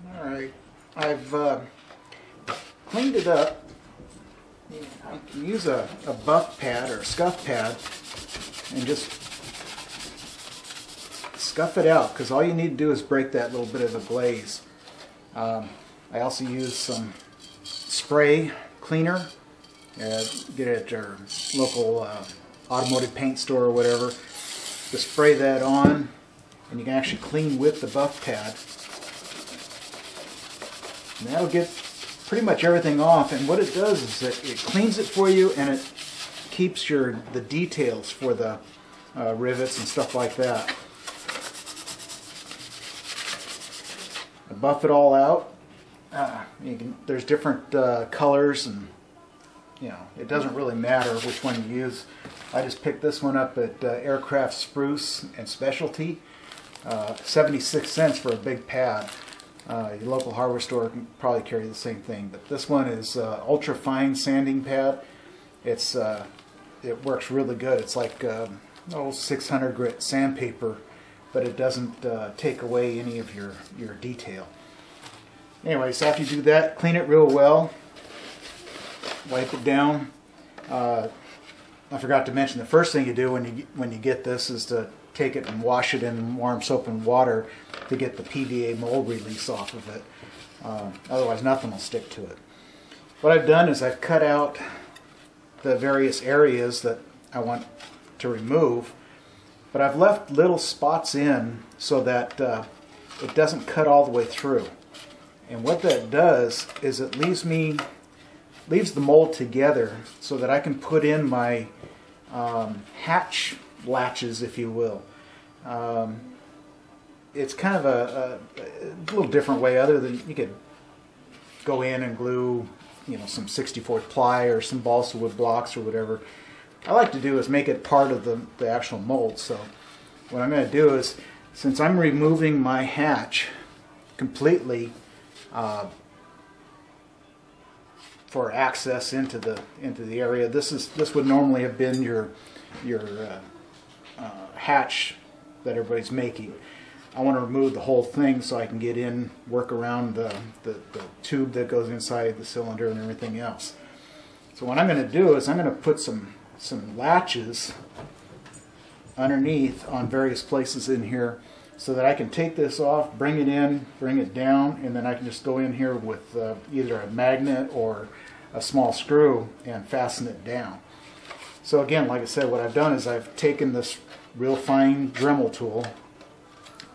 Alright, I've cleaned it up. I can use a buff pad or a scuff pad and just scuff it out, because all you need to do is break that little bit of the glaze. I also use some spray cleaner. Get it at your local automotive paint store or whatever. Just spray that on, and you can actually clean with the buff pad. And that'll get pretty much everything off. And what it does is that it cleans it for you, and it keeps the details for the rivets and stuff like that. I buff it all out. There's different colors, and it doesn't really matter which one you use. I just picked this one up at Aircraft Spruce and Specialty. 76 cents for a big pad. Your local hardware store can probably carry the same thing, but this one is ultra fine sanding pad. It works really good. It's like 600 grit sandpaper, but it doesn't take away any of your detail. Anyway, so after you do that, clean it real well. Wipe it down. I forgot to mention, the first thing you do when you get this is to take it and wash it in warm soap and water to get the PVA mold release off of it. Otherwise nothing will stick to it. What I've done is I've cut out the various areas that I want to remove, but I've left little spots in so that it doesn't cut all the way through. And what that does is it leaves the mold together so that I can put in my hatch latches, if you will. It's kind of a little different way, other than you could go in and glue some 64th ply or some balsa wood blocks or whatever. I like to do is make it part of the actual mold. So what I'm going to do is, since I'm removing my hatch completely for access into the area, this would normally have been your hatch that everybody's making. I want to remove the whole thing so I can get in, work around the tube that goes inside the cylinder and everything else. So what I'm going to do is I'm going to put some latches underneath on various places in here, so that I can take this off, bring it in, bring it down, and then I can just go in here with either a magnet or a small screw and fasten it down. So again, like I said, what I've done is I've taken this real fine Dremel tool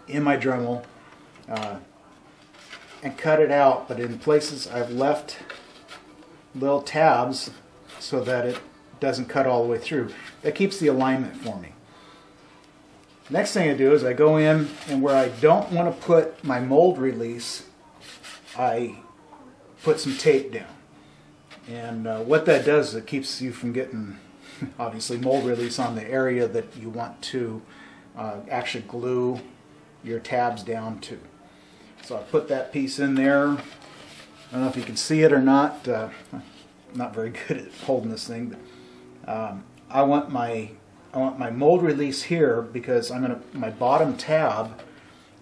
in my Dremel and cut it out, but in places I've left little tabs so that it doesn't cut all the way through. That keeps the alignment for me. Next thing I do is I go in, and where I don't want to put my mold release, I put some tape down. And what that does is it keeps you from getting, obviously, mold release on the area that you want to actually glue your tabs down to. So I put that piece in there. I don't know if you can see it or not. I'm not very good at holding this thing, but I want my mold release here, because my bottom tab,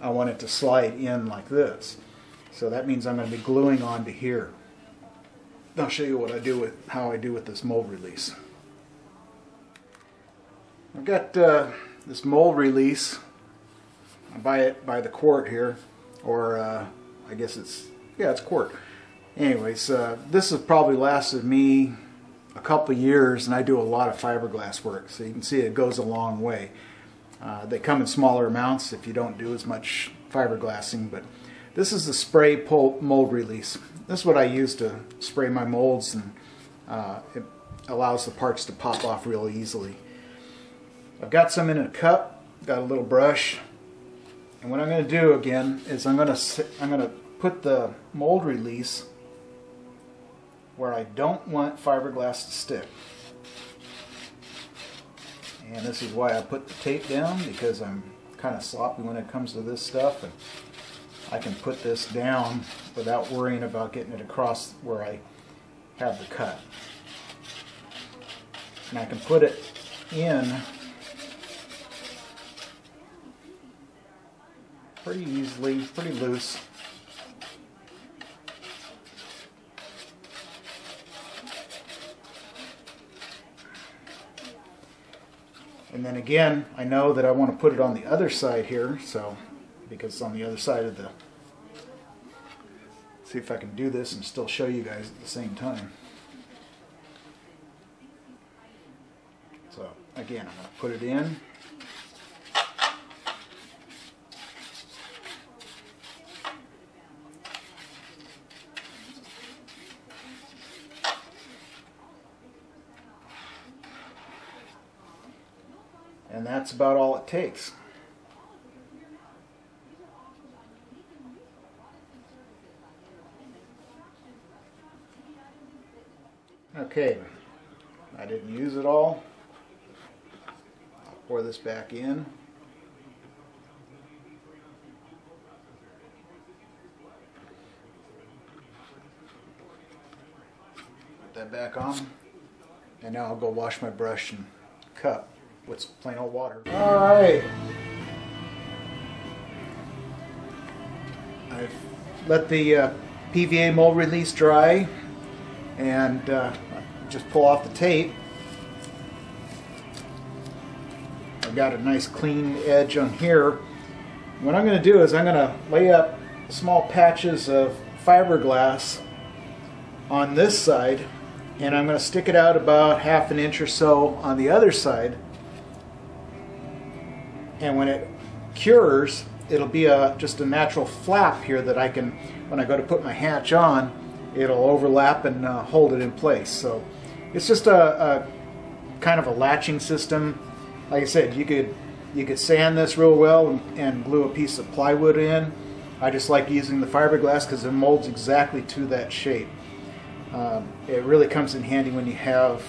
I want it to slide in like this. So that means I'm going to be gluing onto here. I'll show you how I do with this mold release. I've got this mold release. I buy it by the quart here, or I guess it's quart. Anyways, this has probably lasted me a couple of years, and I do a lot of fiberglass work, so you can see it goes a long way. They come in smaller amounts if you don't do as much fiberglassing, but this is the spray mold release. This is what I use to spray my molds, and it allows the parts to pop off real easily. I've got some in a cup, got a little brush, and what I'm going to do again is I'm going to put the mold release where I don't want fiberglass to stick. And this is why I put the tape down, because I'm kind of sloppy when it comes to this stuff, and I can put this down without worrying about getting it across where I have the cut. And I can put it in pretty easily, pretty loose. And then again, I know that I want to put it on the other side here, so because it's on the other side of the... See if I can do this and still show you guys at the same time. So again, I'm going to put it in. And that's about all it takes. Okay, I didn't use it all. I'll pour this back in. Put that back on. And now I'll go wash my brush and cup with plain old water. Alright. I've let the PVA mold release dry and just pull off the tape. I've got a nice clean edge on here. What I'm going to do is I'm going to lay up small patches of fiberglass on this side, and I'm going to stick it out about 1/2 inch or so on the other side. And when it cures, it'll be just a natural flap here that I can, when I go to put my hatch on, it'll overlap and hold it in place. So it's just a kind of a latching system. Like I said, you could sand this real well and glue a piece of plywood in. I just like using the fiberglass because it molds exactly to that shape. It really comes in handy when you have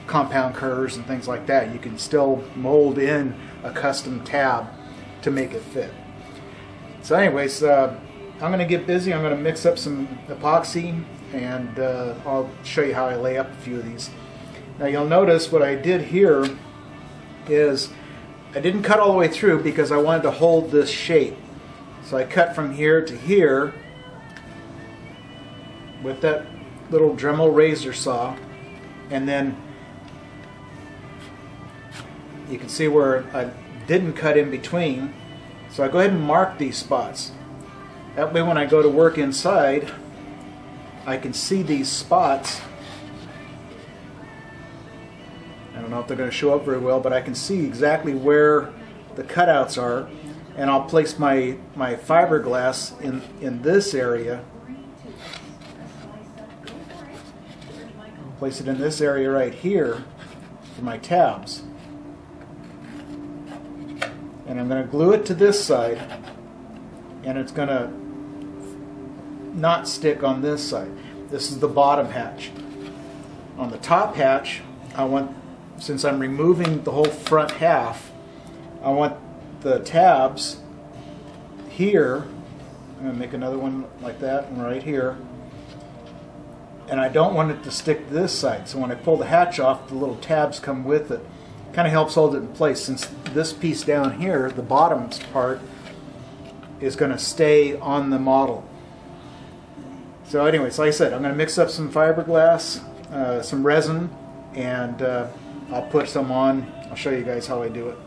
compound curves and things like that. You can still mold in a custom tab to make it fit. So anyways, I'm going to get busy. I'm going to mix up some epoxy, and I'll show you how I lay up a few of these. Now you'll notice what I did here is I didn't cut all the way through because I wanted to hold this shape. So I cut from here to here with that little Dremel razor saw, and then you can see where I didn't cut in between. So I go ahead and mark these spots. That way when I go to work inside, I can see these spots. I don't know if they're going to show up very well, but I can see exactly where the cutouts are, and I'll place my fiberglass in this area. Place it in this area right here for my tabs. And I'm going to glue it to this side, and it's going to not stick on this side. This is the bottom hatch. On the top hatch, I want, since I'm removing the whole front half, I want the tabs here. I'm going to make another one like that, and right here. And I don't want it to stick to this side, so when I pull the hatch off, the little tabs come with it. Kind of helps hold it in place, since this piece down here, the bottom part, is going to stay on the model. So anyways, like I said, I'm going to mix up some fiberglass, some resin, and I'll put some on. I'll show you guys how I do it.